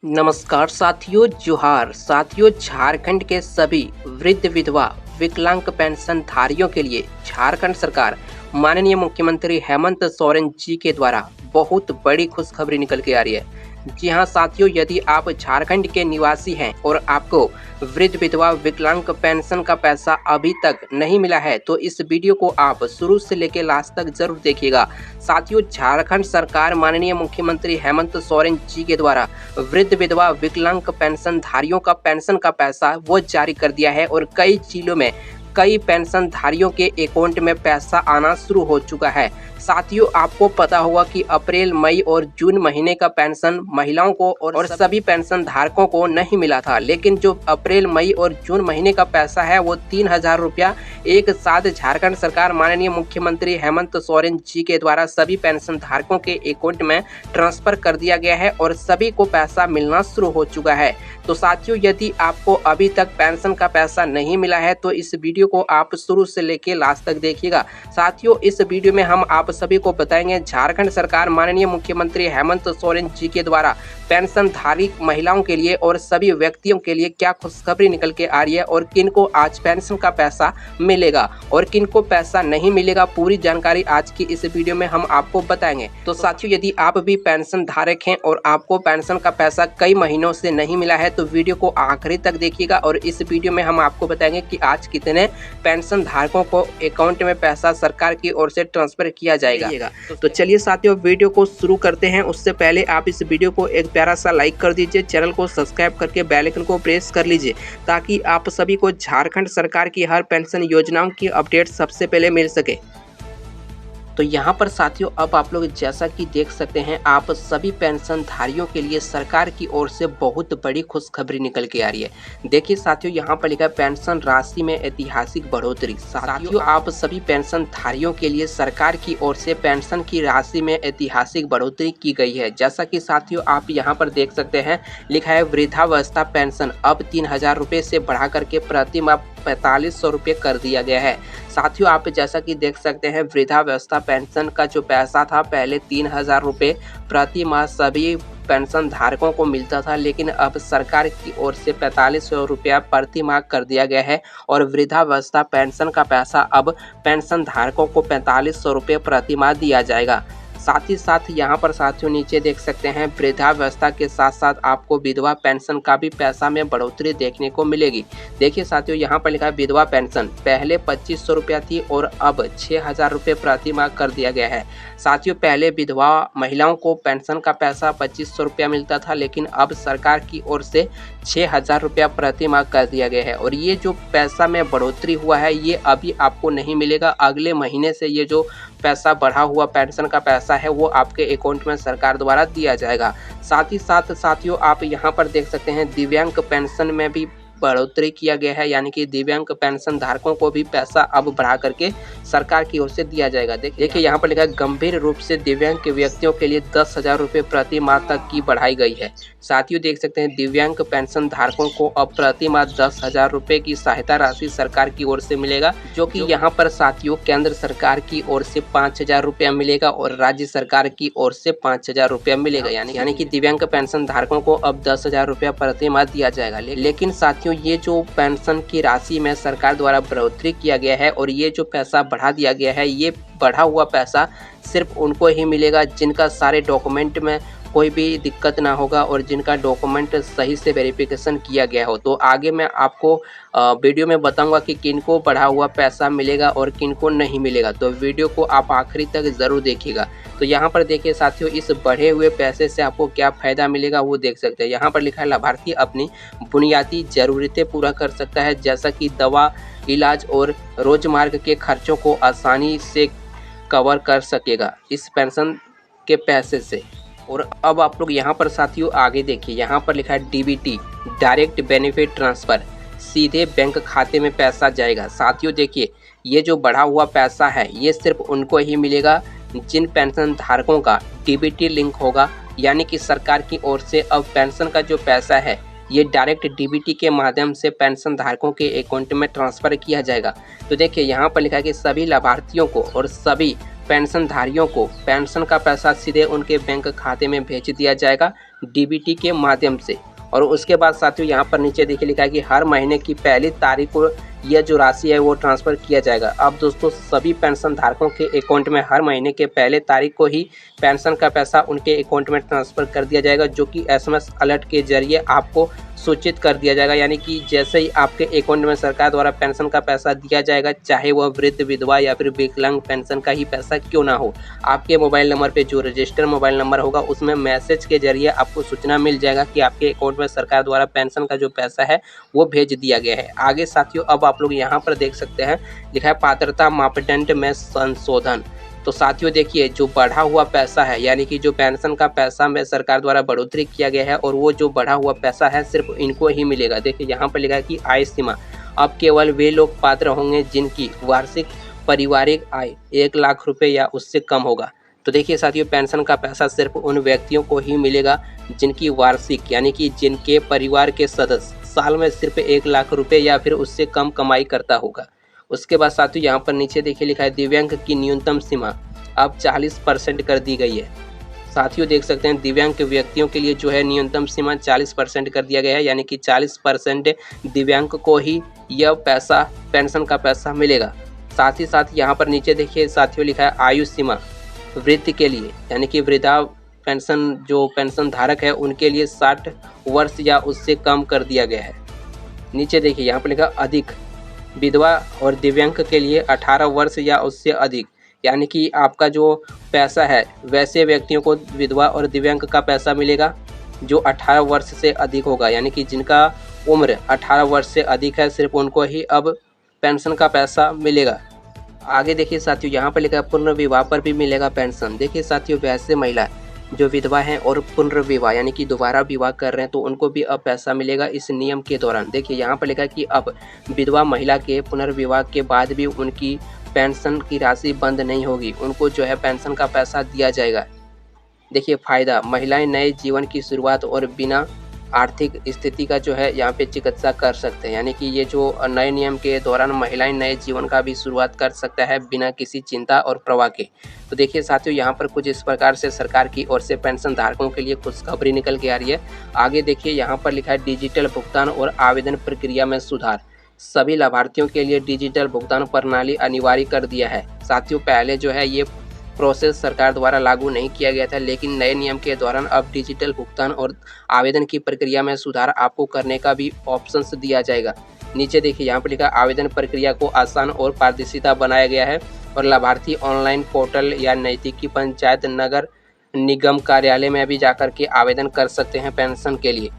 नमस्कार साथियों, जोहार साथियों। झारखंड के सभी वृद्ध विधवा विकलांग पेंशन धारियों के लिए झारखंड सरकार माननीय मुख्यमंत्री हेमंत सोरेन जी के द्वारा बहुत बड़ी खुशखबरी निकल के आ रही है। जी हाँ साथियों, यदि आप झारखंड के निवासी हैं और आपको वृद्ध विधवा विकलांग पेंशन का पैसा अभी तक नहीं मिला है तो इस वीडियो को आप शुरू से लेकर लास्ट तक जरूर देखिएगा। साथियों, झारखंड सरकार माननीय मुख्यमंत्री हेमंत सोरेन जी के द्वारा वृद्ध विधवा विकलांग पेंशन धारियों का पेंशन का पैसा वो जारी कर दिया है और कई जिलों में कई पेंशन धारियों के अकाउंट में पैसा आना शुरू हो चुका है। साथियों, आपको पता होगा कि अप्रैल, मई और जून महीने का पेंशन महिलाओं को और सभी पेंशन धारकों को नहीं मिला था, लेकिन जो अप्रैल, मई और जून महीने का पैसा है वो 3,000 रुपया एक साथ झारखंड सरकार माननीय मुख्यमंत्री हेमंत सोरेन जी के द्वारा सभी पेंशन धारकों के अकाउंट में ट्रांसफर कर दिया गया है और सभी को पैसा मिलना शुरू हो चुका है। तो साथियों, यदि आपको अभी तक पेंशन का पैसा नहीं मिला है तो इस वीडियो को आप शुरू से लेकर लास्ट तक देखिएगा। साथियों, इस वीडियो में हम आप सभी को बताएंगे झारखंड सरकार माननीय मुख्यमंत्री हेमंत सोरेन जी के द्वारा पेंशन धारी महिलाओं के लिए और सभी व्यक्तियों के लिए क्या खुशखबरी निकल के आ रही है और किनको आज पेंशन का पैसा मिलेगा और किनको पैसा नहीं मिलेगा। पूरी जानकारी आज की इस वीडियो में हम आपको बताएंगे। तो साथियों, यदि आप भी पेंशन धारक हैं और आपको पेंशन का पैसा कई महीनों से नहीं मिला है तो वीडियो को आखिरी तक देखिएगा और इस वीडियो में हम आपको बताएंगे कि आज कितने पेंशन धारकों को अकाउंट में पैसा सरकार की ओर से ट्रांसफर किया जाएगा। तो चलिए साथियों, वीडियो को शुरू करते हैं। उससे पहले आप इस वीडियो को एक प्यारा सा लाइक कर दीजिए, चैनल को सब्सक्राइब करके बेल आइकन को प्रेस कर लीजिए ताकि आप सभी को झारखंड सरकार की हर पेंशन योजनाओं की अपडेट सबसे पहले मिल सके। तो यहाँ पर साथियों, अब आप लोग जैसा कि देख सकते हैं, आप सभी पेंशन धारियों के लिए सरकार की ओर से बहुत बड़ी खुशखबरी निकल के आ रही है। देखिए साथियों, यहाँ पर लिखा है पेंशन राशि में ऐतिहासिक बढ़ोतरी। साथियों, आप सभी पेंशन धारियों के लिए सरकार की ओर से पेंशन की राशि में ऐतिहासिक बढ़ोतरी की गई है। जैसा कि साथियों आप यहाँ पर देख सकते हैं, लिखा है वृद्धावस्था पेंशन अब 3,000 रुपये से बढ़ा करके प्रति माह 4,500 रुपये कर दिया गया है। साथियों, आप जैसा कि देख सकते हैं, वृद्धावस्था पेंशन का जो पैसा था पहले 3,000 रुपये प्रति माह सभी पेंशन धारकों को मिलता था, लेकिन अब सरकार की ओर से 4,500 रुपया प्रति माह कर दिया गया है और वृद्धावस्था पेंशन का पैसा अब पेंशन धारकों को 4,500 रुपये प्रति माह दिया जाएगा। साथ ही साथ यहाँ पर साथियों नीचे देख सकते हैं, वृद्धावस्था के साथ साथ आपको विधवा पेंशन का भी पैसा में बढ़ोतरी देखने को मिलेगी। देखिए साथियों, यहाँ पर लिखा है विधवा पेंशन पहले 2,500 रुपया थी और अब 6,000 रुपये प्रति माह कर दिया गया है। साथियों, पहले विधवा महिलाओं को पेंशन का पैसा 2,500 रुपया मिलता था, लेकिन अब सरकार की ओर से 6,000 रुपया प्रति माह कर दिया गया है और ये जो पैसा में बढ़ोतरी हुआ है ये अभी आपको नहीं मिलेगा। अगले महीने से ये जो पैसा बढ़ा हुआ पेंशन का पैसा है वो आपके अकाउंट में सरकार द्वारा दिया जाएगा। साथ ही साथ साथियों, आप यहाँ पर देख सकते हैं दिव्यांग पेंशन में भी बढ़ोतरी किया गया है, यानी कि दिव्यांग पेंशन धारकों को भी पैसा अब बढ़ा करके सरकार की ओर से दिया जाएगा। देखिए यहाँ पर लिखा है गंभीर रूप से दिव्यांग के व्यक्तियों के लिए 10,000 रुपये प्रति माह तक की बढ़ाई गई है। साथियों देख सकते हैं, दिव्यांग पेंशन धारकों को अब प्रति माह 10,000 रुपये की सहायता राशि सरकार की ओर से मिलेगा, जो कि यहाँ पर साथियों केंद्र सरकार की ओर से 5,000 रुपया मिलेगा और राज्य सरकार की ओर से 5,000 रुपया मिलेगा। यानी कि दिव्यांग पेंशन धारकों को अब 10,000 रुपया प्रति माह दिया जाएगा। लेकिन साथियों, ये जो पेंशन की राशि में सरकार द्वारा बढ़ोतरी किया गया है और ये जो पैसा बढ़ा दिया गया है, ये बढ़ा हुआ पैसा सिर्फ उनको ही मिलेगा जिनका सारे डॉक्यूमेंट में कोई भी दिक्कत ना होगा और जिनका डॉक्यूमेंट सही से वेरिफिकेशन किया गया हो। तो आगे मैं आपको वीडियो में बताऊंगा कि किनको बढ़ा हुआ पैसा मिलेगा और किनको नहीं मिलेगा, तो वीडियो को आप आखिरी तक ज़रूर देखिएगा। तो यहाँ पर देखिए साथियों, इस बढ़े हुए पैसे से आपको क्या फ़ायदा मिलेगा वो देख सकते हैं। यहाँ पर लिखा है लाभार्थी अपनी बुनियादी ज़रूरतें पूरा कर सकता है, जैसा कि दवा, इलाज और रोजमर्रा के खर्चों को आसानी से कवर कर सकेगा इस पेंशन के पैसे से। और अब आप लोग यहाँ पर साथियों आगे देखिए, यहाँ पर लिखा है डीबीटी डायरेक्ट बेनिफिट ट्रांसफ़र, सीधे बैंक खाते में पैसा जाएगा। साथियों देखिए, ये जो बढ़ा हुआ पैसा है ये सिर्फ उनको ही मिलेगा जिन पेंशन धारकों का डीबीटी लिंक होगा, यानी कि सरकार की ओर से अब पेंशन का जो पैसा है ये डायरेक्ट डीबीटी के माध्यम से पेंशन धारकों के अकाउंट में ट्रांसफ़र किया जाएगा। तो देखिए यहाँ पर लिखा है कि सभी लाभार्थियों को और सभी पेंशनधारियों को पेंशन का पैसा सीधे उनके बैंक खाते में भेज दिया जाएगा। डीबीटी के माध्यम से। और उसके बाद साथियों यहाँ पर नीचे देखिए लिखा है कि हर महीने की पहली तारीख को यह जो राशि है वो ट्रांसफ़र किया जाएगा। अब दोस्तों सभी पेंशन धारकों के अकाउंट में हर महीने के पहले तारीख को ही पेंशन का पैसा उनके अकाउंट में ट्रांसफ़र कर दिया जाएगा, जो कि एसएमएस अलर्ट के जरिए आपको सूचित कर दिया जाएगा। यानी कि जैसे ही आपके अकाउंट में सरकार द्वारा पेंशन का पैसा दिया जाएगा, चाहे वह वृद्ध, विधवा या फिर विकलांग पेंशन का ही पैसा क्यों ना हो, आपके मोबाइल नंबर पे जो रजिस्टर्ड मोबाइल नंबर होगा उसमें मैसेज के जरिए आपको सूचना मिल जाएगा कि आपके अकाउंट में सरकार द्वारा पेंशन का जो पैसा है वो भेज दिया गया है। आगे साथियों अब आप लोग यहाँ पर देख सकते हैं लिखा है पात्रता मापदंड में संशोधन। तो साथियों देखिए जो बढ़ा हुआ पैसा है, यानी कि जो पेंशन का पैसा में सरकार द्वारा बढ़ोतरी किया गया है और वो जो बढ़ा हुआ पैसा है सिर्फ इनको ही मिलेगा। देखिए यहाँ पर लिखा है कि आय सीमा अब केवल वे लोग पात्र होंगे जिनकी वार्षिक पारिवारिक आय 1 लाख रुपए या उससे कम होगा। तो देखिए साथियों पेंशन का पैसा सिर्फ उन व्यक्तियों को ही मिलेगा जिनकी वार्षिक, यानी कि जिनके परिवार के सदस्य साल में सिर्फ 1 लाख रुपए या फिर उससे कम कमाई करता होगा। उसके बाद साथियों यहाँ पर नीचे देखिए लिखा है दिव्यांग की न्यूनतम सीमा अब 40% कर दी गई है। साथियों देख सकते हैं दिव्यांग व्यक्तियों के लिए जो है न्यूनतम सीमा 40% कर दिया गया है, यानी कि 40% दिव्यांग को ही यह पैसा पेंशन का पैसा मिलेगा। साथ ही साथ यहाँ पर नीचे देखिए साथियों लिखा है आयु सीमा वृद्ध के लिए, यानी कि वृद्धा पेंशन जो पेंशन धारक है उनके लिए 60 वर्ष या उससे कम कर दिया गया है। नीचे देखिए यहाँ पर लिखा अधिक विधवा और दिव्यांग के लिए 18 वर्ष या उससे अधिक, यानी कि आपका जो पैसा है वैसे व्यक्तियों को विधवा और दिव्यांग का पैसा मिलेगा जो 18 वर्ष से अधिक होगा, यानी कि जिनका उम्र 18 वर्ष से अधिक है सिर्फ उनको ही अब पेंशन का पैसा मिलेगा। आगे देखिए साथियों यहाँ पर लिखा है पुनर्विवाह पर भी मिलेगा पेंशन। देखिए साथियों वैसे महिला जो विधवा हैं और पुनर्विवाह यानी कि दोबारा विवाह कर रहे हैं तो उनको भी अब पैसा मिलेगा इस नियम के दौरान। देखिए यहाँ पर लिखा है कि अब विधवा महिला के पुनर्विवाह के बाद भी उनकी पेंशन की राशि बंद नहीं होगी, उनको जो है पेंशन का पैसा दिया जाएगा। देखिए फ़ायदा महिलाएं नए जीवन की शुरुआत और बिना आर्थिक स्थिति का जो है यहाँ पे चिकित्सा कर सकते हैं, यानी कि ये जो नए नियम के दौरान महिलाएं नए जीवन का भी शुरुआत कर सकता है बिना किसी चिंता और प्रवाह के। तो देखिए साथियों यहाँ पर कुछ इस प्रकार से सरकार की ओर से पेंशन धारकों के लिए खुशखबरी निकल के आ रही है। आगे देखिए यहाँ पर लिखा है डिजिटल भुगतान और आवेदन प्रक्रिया में सुधार, सभी लाभार्थियों के लिए डिजिटल भुगतान प्रणाली अनिवार्य कर दिया है। साथियों पहले जो है ये प्रोसेस सरकार द्वारा लागू नहीं किया गया था, लेकिन नए नियम के दौरान अब डिजिटल भुगतान और आवेदन की प्रक्रिया में सुधार आपको करने का भी ऑप्शंस दिया जाएगा। नीचे देखिए यहाँ पर लिखा आवेदन प्रक्रिया को आसान और पारदर्शिता बनाया गया है और लाभार्थी ऑनलाइन पोर्टल या नज़दीकी पंचायत नगर निगम कार्यालय में भी जाकर के आवेदन कर सकते हैं पेंशन के लिए।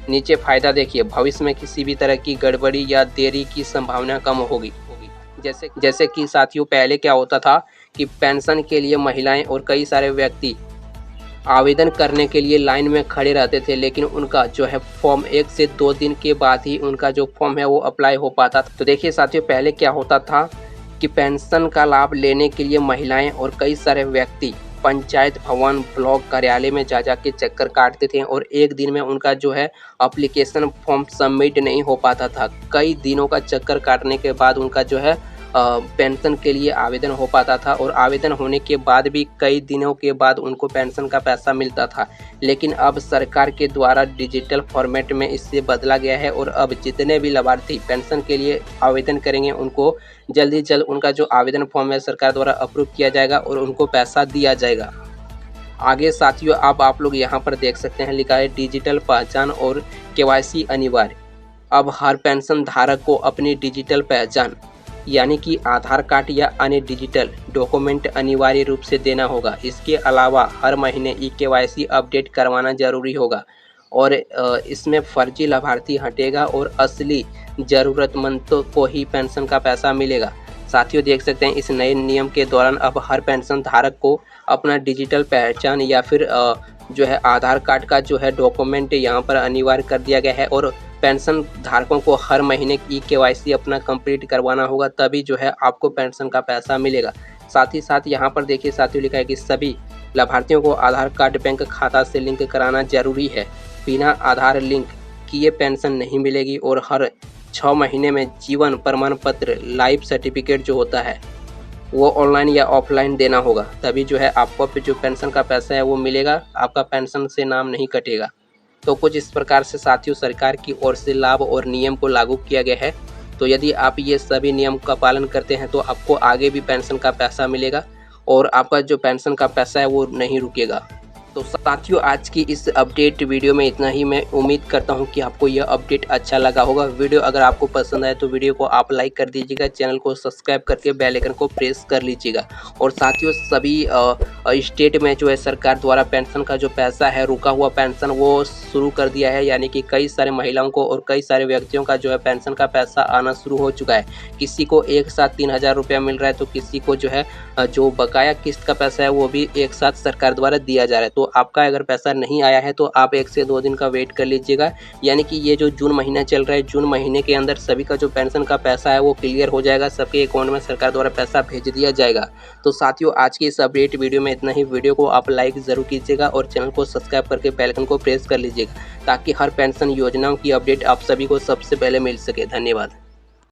नीचे फ़ायदा देखिए भविष्य में किसी भी तरह की गड़बड़ी या देरी की संभावना कम होगी। जैसे कि साथियों पहले क्या होता था कि पेंशन के लिए महिलाएं और कई सारे व्यक्ति आवेदन करने के लिए लाइन में खड़े रहते थे, लेकिन उनका जो है फॉर्म 1 से 2 दिन के बाद ही उनका जो फॉर्म है वो अप्लाई हो पाता था। तो देखिए साथियों पहले क्या होता था कि पेंशन का लाभ लेने के लिए महिलाएं और कई सारे व्यक्ति पंचायत भवन ब्लॉक कार्यालय में जा के चक्कर काटते थे और एक दिन में उनका जो है एप्लीकेशन फॉर्म सबमिट नहीं हो पाता था। कई दिनों का चक्कर काटने के बाद उनका जो है पेंशन के लिए आवेदन हो पाता था और आवेदन होने के बाद भी कई दिनों के बाद उनको पेंशन का पैसा मिलता था। लेकिन अब सरकार के द्वारा डिजिटल फॉर्मेट में इससे बदला गया है और अब जितने भी लाभार्थी पेंशन के लिए आवेदन करेंगे उनको जल्द ही जल्द उनका जो आवेदन फॉर्म है सरकार द्वारा अप्रूव किया जाएगा और उनको पैसा दिया जाएगा। आगे साथियों अब आप लोग यहाँ पर देख सकते हैं लिखा है डिजिटल पहचान और केवाईसी अनिवार्य। अब हर पेंशन धारक को अपनी डिजिटल पहचान यानी कि आधार कार्ड या अन्य डिजिटल डॉक्यूमेंट अनिवार्य रूप से देना होगा। इसके अलावा हर महीने ई-केवाईसी अपडेट करवाना जरूरी होगा और इसमें फर्जी लाभार्थी हटेगा और असली ज़रूरतमंदों को ही पेंशन का पैसा मिलेगा। साथियों देख सकते हैं इस नए नियम के दौरान अब हर पेंशन धारक को अपना डिजिटल पहचान या फिर जो है आधार कार्ड का जो है डॉक्यूमेंट यहाँ पर अनिवार्य कर दिया गया है और पेंशन धारकों को हर महीने ई-केवाईसी अपना कंप्लीट करवाना होगा, तभी जो है आपको पेंशन का पैसा मिलेगा। साथ ही साथ यहाँ पर देखिए साथियों लिखा है कि सभी लाभार्थियों को आधार कार्ड बैंक खाता से लिंक कराना जरूरी है। बिना आधार लिंक किए पेंशन नहीं मिलेगी और हर 6 महीने में जीवन प्रमाण पत्र लाइफ सर्टिफिकेट जो होता है वो ऑनलाइन या ऑफलाइन देना होगा, तभी जो है आपको जो पेंशन का पैसा है वो मिलेगा, आपका पेंशन से नाम नहीं कटेगा। तो कुछ इस प्रकार से साथियों सरकार की ओर से लाभ और नियम को लागू किया गया है। तो यदि आप ये सभी नियम का पालन करते हैं तो आपको आगे भी पेंशन का पैसा मिलेगा और आपका जो पेंशन का पैसा है वो नहीं रुकेगा। तो साथियों आज की इस अपडेट वीडियो में इतना ही। मैं उम्मीद करता हूं कि आपको यह अपडेट अच्छा लगा होगा। वीडियो अगर आपको पसंद आए तो वीडियो को आप लाइक कर दीजिएगा, चैनल को सब्सक्राइब करके बेल आइकन को प्रेस कर लीजिएगा। और साथियों सभी स्टेट में जो है सरकार द्वारा पेंशन का जो पैसा है, रुका हुआ पेंशन वो शुरू कर दिया है, यानी कि कई सारे महिलाओं को और कई सारे व्यक्तियों का जो है पेंशन का पैसा आना शुरू हो चुका है। किसी को एक साथ 3000 रुपया मिल रहा है, तो किसी को जो है जो बकाया किस्त का पैसा है वो भी एक साथ सरकार द्वारा दिया जा रहा है। तो आपका अगर पैसा नहीं आया है तो आप 1 से 2 दिन का वेट कर लीजिएगा, यानी कि ये जो जून महीना चल रहा है, जून महीने के अंदर सभी का जो पेंशन का पैसा है वो क्लियर हो जाएगा, सबके अकाउंट में सरकार द्वारा पैसा भेज दिया जाएगा। तो साथियों आज की इस अपडेट वीडियो में इतना ही। वीडियो को आप लाइक ज़रूर कीजिएगा और चैनल को सब्सक्राइब करके बेल आइकन को प्रेस कर लीजिएगा, ताकि हर पेंशन योजनाओं की अपडेट आप सभी को सबसे पहले मिल सके। धन्यवाद।